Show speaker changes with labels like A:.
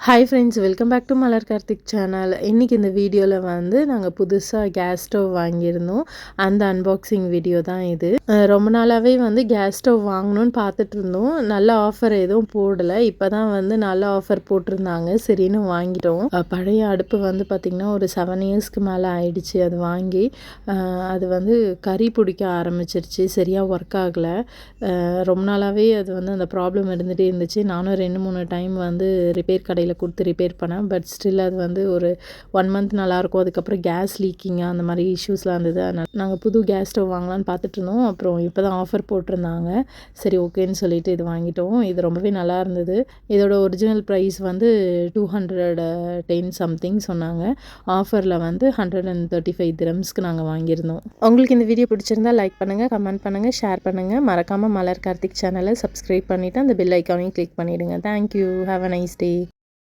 A: Hi friends, welcome back to Malar Karthik channel. இன்றைக்கி இந்த வீடியோவில் வந்து நாங்கள் புதுசாக கேஸ் ஸ்டவ் வாங்கியிருந்தோம். அந்த அன்பாக்சிங் வீடியோ தான் இது. ரொம்ப நாளாகவே வந்து கேஸ் ஸ்டவ் வாங்கணும்னு பார்த்துட்டு இருந்தோம். நல்ல ஆஃபர் எதுவும் போடலை. இப்போ தான் வந்து நல்ல ஆஃபர் போட்டிருந்தாங்க, சரின்னு வாங்கிட்டோம். பழைய அடுப்பு வந்து பார்த்திங்கன்னா ஒரு 7 இயர்ஸ்க்கு மேலே ஆயிடுச்சு அது வாங்கி. அது வந்து கறி பிடிக்க ஆரம்பிச்சிருச்சு, சரியாக ஒர்க் ஆகலை. ரொம்ப நாளாகவே அது வந்து அந்த ப்ராப்ளம் இருந்துகிட்டே இருந்துச்சு. நானும் 2-3 டைம் வந்து ரிப்பேர் கடையில் கொடுத்து ரிப்பேர் பண்ணேன். பட் ஸ்டில் அது வந்து ஒரு 1 மந்த் நல்லாயிருக்கும். அதுக்கப்புறம் கேஸ் லீக்கிங்காக அந்த மாதிரி இஷ்யூஸ்லாம் இருந்தது. அதனால் நாங்கள் புது கேஸ் ஸ்டவ் வாங்கலான்னு பார்த்துட்டு இருந்தோம். அப்புறம் இப்போ தான் ஆஃபர் போட்டிருந்தாங்க, சரி ஓகேன்னு சொல்லிட்டு இது வாங்கிட்டோம். இது ரொம்பவே நல்லா இருந்தது. இதோட ஒரிஜினல் ப்ரைஸ் வந்து 210 சம்திங் சொன்னாங்க. ஆஃபரில் வந்து 135 திரம்ஸ்க்கு நாங்கள் வாங்கியிருந்தோம். உங்களுக்கு இந்த வீடியோ பிடிச்சிருந்தா லைக் பண்ணுங்கள், கமெண்ட் பண்ணுங்கள், ஷேர் பண்ணுங்கள். மறக்காமல் மலர் கார்த்திக் சேனலை சப்ஸ்கிரைப் பண்ணிவிட்டு அந்த பெல் ஐக்கானையும் கிளிக் பண்ணிவிடுங்க. Thank you. Have a nice day.